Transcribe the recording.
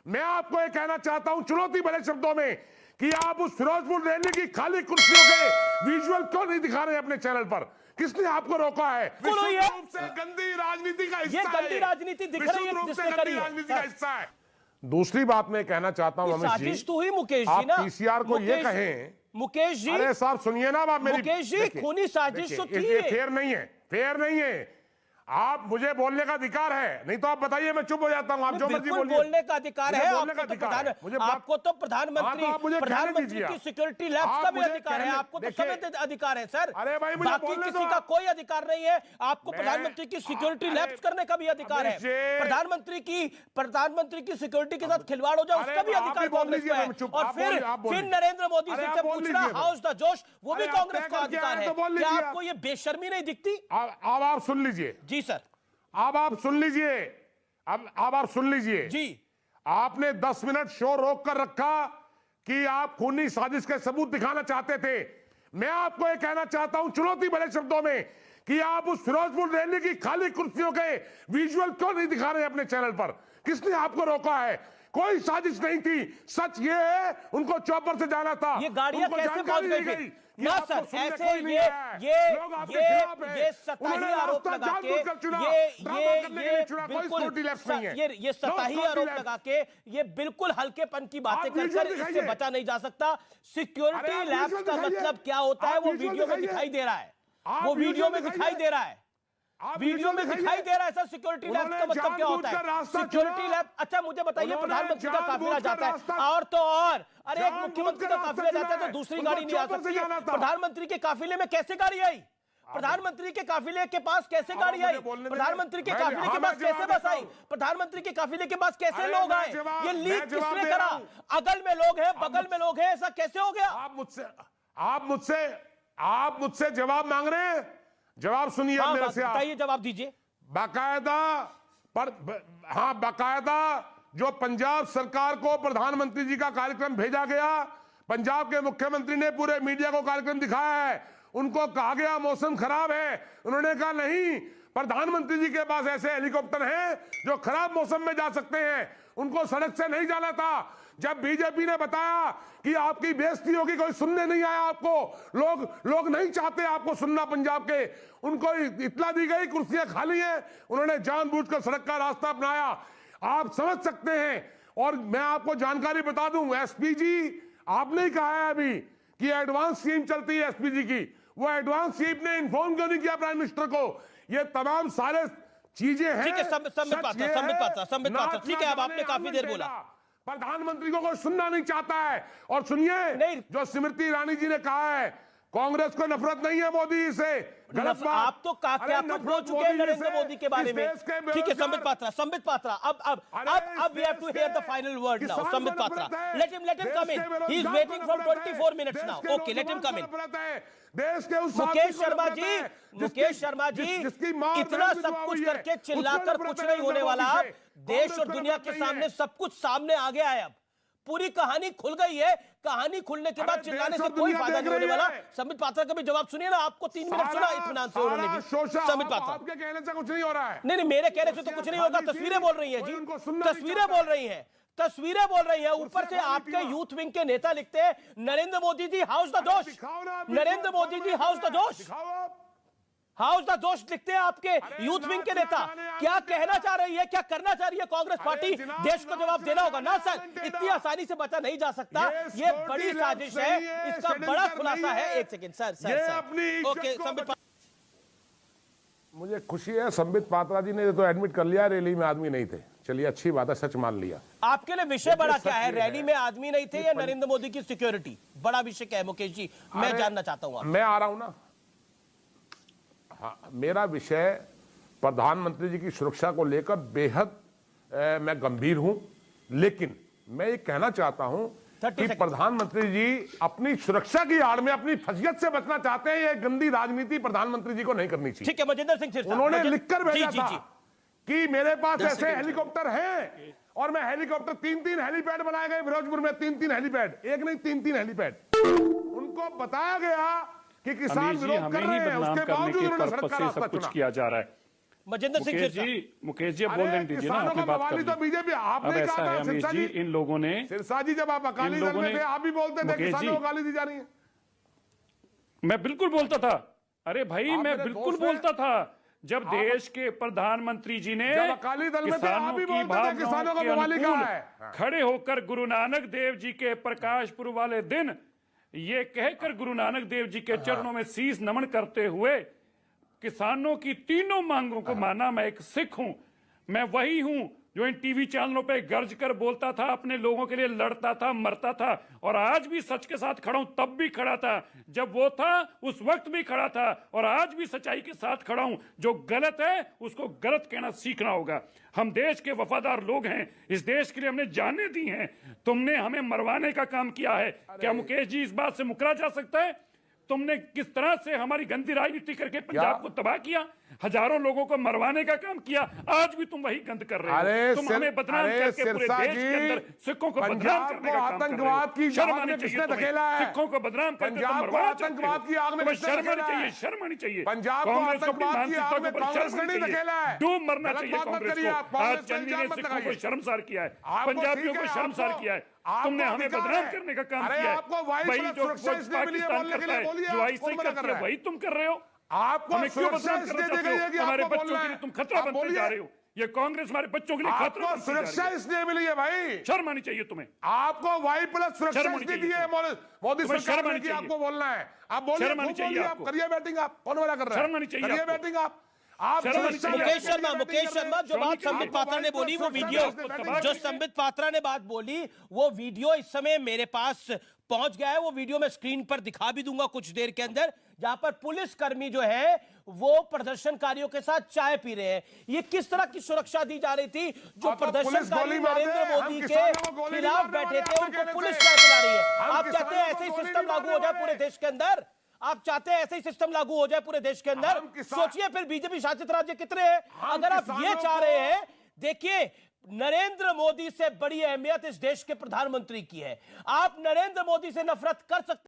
मैं आपको ये कहना चाहता हूं चुनौती भरे शब्दों में कि आप उस फिरोजपुर रैली की खाली कुर्सियों के विजुअल क्यों नहीं दिखा रहे अपने चैनल पर? किसने आपको रोका है? विशुद्ध रूप से गंदी राजनीति का हिस्सा है। ये गंदी राजनीति दिख रही है, जिसने करी है। राजनीति का हिस्सा है। दूसरी बात मैं कहना चाहता हूं रमेश जी, तो हुई मुकेश जी ना, पीसीआर को ये कहें, मुकेश जी, अरे साहब सुनिए ना बात मेरी, मुकेश जी खूनी साजिश तो थी। फेयर नहीं है, फेयर नहीं है। आप मुझे बोलने का अधिकार है, नहीं तो आप बताइए, मैं चुप हो जाता हूं। आप जो मर्जी बोलिए। बोलने का अधिकार है आपको तो प्रधानमंत्री की सिक्योरिटी लैब्स का भी अधिकार है, आपको तो सब अधिकार है सर। अरे भाई बाकी किसी का कोई अधिकार नहीं है। आपको प्रधानमंत्री की सिक्योरिटी लैब्स करने का भी अधिकार है। प्रधानमंत्री की सिक्योरिटी के साथ खिलवाड़ हो जाए उसका भी अधिकार कांग्रेस को है। और फिर नरेंद्र मोदी से पूछना हाउस द जोश, वो भी कांग्रेस का अधिकार है। क्या आपको ये बेशर्मी नहीं दिखती? अब आप सुन लीजिए जी सर, अब आप सुन लीजिए, अब आप सुन लीजिए जी। आपने 10 मिनट शो रोक कर रखा कि आप खूनी साजिश के सबूत दिखाना चाहते थे। मैं आपको यह कहना चाहता हूं चुनौती भरे शब्दों में कि आप उस फिरोजपुर रैली की खाली कुर्सियों के विजुअल क्यों नहीं दिखा रहे अपने चैनल पर? किसने आपको रोका है? कोई साजिश नहीं थी। सच ये है उनको चौपर से जाना था। ये गाड़ियां कैसे पहुंच गई? ना सर, ऐसे ये सताही आरोप लगा के ये सताही आरोप लगा के ये बिल्कुल हल्केपन की बातें कर इससे बचा नहीं जा सकता। सिक्योरिटी लैब्स का मतलब क्या होता है वो वीडियो में दिखाई दे रहा है, वो वीडियो में दिखाई दे रहा है, वीडियो में दिखाई दे रहा है सर। सिक्योरिटी लैब का मतलब क्या होता है? सिक्योरिटी लैब, अच्छा मुझे बताइए, प्रधानमंत्री का काफिला जाता है और तो और, अरे एक मुख्यमंत्री का काफिला जाता है तो दूसरी गाड़ी नहीं आ सकती। प्रधानमंत्री के काफिले में कैसे गाड़ी आई? प्रधानमंत्री के काफिले के पास कैसे गाड़ी आई? प्रधानमत्री के काफिले के पास कैसे बस आई? प्रधानमंत्री के काफिले के पास कैसे लोग आए? ये लीक किसने करा? अगल में लोग हैं, बगल में लोग हैं, ऐसा कैसे हो गया? आप मुझसे जवाब मांग रहे हैं, जवाब सुनिए मेरे से। बताइए, जवाब दीजिए। बाकायदा जो पंजाब सरकार को प्रधानमंत्री जी का कार्यक्रम भेजा गया, पंजाब के मुख्यमंत्री ने पूरे मीडिया को कार्यक्रम दिखाया है। उनको कहा गया मौसम खराब है, उन्होंने कहा नहीं, प्रधानमंत्री जी के पास ऐसे हेलीकॉप्टर हैं जो खराब मौसम में जा सकते हैं, उनको सड़क से नहीं जाना था। जब बीजेपी ने बताया कि आपकी बेइज्जती होगी, कोई सुनने नहीं आया आपको, लोग नहीं चाहते आपको सुनना पंजाब के, उनको इत्तला दी गई कुर्सियां खाली हैं, उन्होंने जानबूझकर सड़क का रास्ता अपनाया। आप समझ सकते हैं। और मैं आपको जानकारी बता दूं, एसपीजी आपने ही कहा है अभी कि एडवांस स्कीम चलती है एसपीजी की, वो एडवांस स्कीम ने इन्फॉर्म क्यों नहीं किया प्राइम मिनिस्टर को? ये तमाम सारे चीजें हैं। ठीक है, संबित पात्रा, ठीक है, अब आपने काफी देर बोला। प्रधानमंत्री को कोई सुनना नहीं चाहता है। और सुनिए, जो स्मृति ईरानी जी ने कहा है, कांग्रेस को नफरत नहीं है मोदी से, गलत बात। आप तो क्या बोल चुके हैं नरेंद्र मोदी के बारे में। ठीक है, संबित पात्रा, अब we have to hear the final word now. Sambit Patra, let him come in, he is waiting for 24 minutes now. Okay, let him come in. देश के उस मुकेश शर्मा जी, इतना सब कुछ करके चिल्लाकर कुछ नहीं होने वाला। अब देश और दुनिया के सामने सब कुछ सामने आ गया है, अब पूरी कहानी खुल गई है। कहानी खुलने के बाद चिल्लाने से कोई फायदा नहीं होने वाला। संबित पात्रा का भी जवाब सुनिए ना, आपको 3 मिनट सुना इत्मीनान से उन्होंने भी। संबित पात्रा, आपके कहने से कुछ नहीं हो रहा है। नहीं, मेरे कहने से तो कुछ नहीं होगा। तस्वीरें बोल रही है जी, तस्वीरें बोल रही है। ऊपर से आपके यूथ विंग के नेता लिखते हैं, नरेंद्र मोदी जी हाउस द जोश, नरेंद्र मोदी जी हाउस द जोश, हाउस द जोश लिखते हैं आपके यूथ विंग के नेता। क्या कहना चाह रही है, क्या करना चाह रही है कांग्रेस पार्टी? देश को जवाब देना होगा ना सर, इतनी आसानी से बचा नहीं जा सकता। ये बड़ी साजिश है, इसका बड़ा खुलासा है। एक सेकंड सर, ओके संबित, मुझे खुशी है संबित पात्रा जी ने तो एडमिट कर लिया रैली में आदमी नहीं थे। चलिए, अच्छी बात है, सच मान लिया। आपके लिए विषय बड़ा क्या है? रैली में आदमी नहीं थे या नरेंद्र मोदी की सिक्योरिटी? बड़ा विषय क्या है मुकेश जी, मैं जानना चाहता हूं। मैं आ रहा हूं ना। हाँ, मेरा विषय प्रधानमंत्री जी की सुरक्षा को लेकर बेहद मैं गंभीर हूं, लेकिन मैं ये कहना चाहता हूं कि प्रधानमंत्री जी अपनी सुरक्षा की आड़ में अपनी फजीयत से बचना चाहते हैं। ये गंदी राजनीति प्रधानमंत्री जी को नहीं करनी चाहिए। ठीक है, मजेंद्र सिंह सिरसा, उन्होंने लिखकर भेजा था कि मेरे पास ऐसे हेलीकॉप्टर हैं और मैं हेलीकॉप्टर 3 हेलीपैड बनाए गए फिरोजपुर में, 3 हेलीपैड, एक नहीं 3 हेलीपैड। उनको बताया गया कि किसान विरोध कर रहे हैं, उसके बावजूद उन्होंने सड़क का रास्ता सब कुछ किया जा रहा है। मजिंदर सिंह सिरसा। मुकेश जी बोल देने दीजिए ना, अपनी बात कर तो बीजेपी आपने अब ऐसा कहा है था अमीर सिरसा जी, इन लोगों ने सिरसा जी जब आप अकाली दल में थे आप भी बोलते थे मुकेश किसानों जी, को गाली दी जा रही है। मैं बिल्कुल बोलता था, अरे भाई आप मैं मेरे बिल्कुल दोस्त हैं। बोलता था जब देश के प्रधानमंत्री जी ने जब अकाली दल में थे आप भी बोलते थे किसानों को बवाली कहा है। खड़े होकर गुरु नानक देव जी के प्रकाश पुर्ब वाले दिन ये कहकर गुरु नानक देव जी के चरणों में शीश नमन करते हुए किसानों की तीनों मांगों को माना, मैं एक सिख हूं, मैं वही हूं जो इन टीवी चैनलों पे गर्ज कर बोलता था, अपने लोगों के लिए लड़ता था, मरता था, और आज भी सच के साथ खड़ा हूं। तब भी खड़ा था जब वो था, उस वक्त भी खड़ा था, और आज भी सच्चाई के साथ खड़ा हूं। जो गलत है उसको गलत कहना सीखना होगा। हम देश के वफादार लोग हैं, इस देश के लिए हमने जानें दी हैं। तुमने हमें मरवाने का काम किया है। क्या मुकेश जी इस बात से मुकरा जा सकता है? तुमने किस तरह से हमारी गंदी राजनीति करके पंजाब को तबाह किया, हजारों लोगों को मरवाने का काम किया। आज भी तुम वही गंद कर रहे हो। तुम हमें बदनाम करके पूरे देश के अंदर सिखों को बदनाम करने का काम कर रहे हो। शर्म आनी चाहिए तुम्हें। सिखों को बदनाम करके तुम मरवाना चाहते हो। तुम्हें शर्म आनी चाहिए, शर्म आनी चाहिए। कांग्रेस को अपनी मानसिकता के ऊपर शर्म आनी चाहिए। डूब मरना चाहिए कांग्रेस को। आज चन्नी ने सिखों को शर्मसार किया है, पंजाबियों को शर्मसार किया है। तुमने हमें बदनाम करने का काम किया है। वही जो पाकिस्तान करता है, जो आईएसआई करता है, वही तुम कर रहे हो। आपको हमें क्यों बदनाम करना चाहते हो? हमारे बच्चों के लिए तुम खतरा बनते जा रहे हो। ये कांग्रेस हमारे बच्चों के लिए खतरा बनती जा रही है। सुरक्षा इसलिए मिली है भाई, शर्म आनी चाहिए तुम्हें। आपको वाई प्लस सुरक्षा इसलिए दी है मोदी सरकार ने कि आपको बोलना है। आप बोलिए, शर्म आनी चाहिए आप करिए बैटिंग। आप कौन मना कर रहा है? शर्म आनी चाहिए करिए आपको। बैटिंग। आप मुकेश शर्मा जो बात संबित पात्रा ने बोली, वो वीडियो जो संबित पात्रा ने बात बोली, वो वीडियो इस समय मेरे पास पहुंच गया है। वो वीडियो मैं स्क्रीन पर दिखा भी दूंगा कुछ देर के अंदर, जहां पर पुलिसकर्मी जो है वो प्रदर्शनकारियों के साथ चाय पी रहे हैं। ये किस तरह की सुरक्षा दी जा रही थी? जो प्रदर्शनकारी नरेंद्र मोदी के खिलाफ बैठे थे उनको पुलिस चाय पिला रही है। आप चाहते हैं ऐसे ही सिस्टम लागू हो जाए पूरे देश के अंदर? आप चाहते हैं ऐसे ही सिस्टम लागू हो जाए पूरे देश के अंदर? सोचिए फिर बीजेपी शासित राज्य कितने हैं। अगर आप ये चाह रहे हैं, देखिए नरेंद्र मोदी से बड़ी अहमियत इस देश के प्रधानमंत्री की है। आप नरेंद्र मोदी से नफरत कर सकते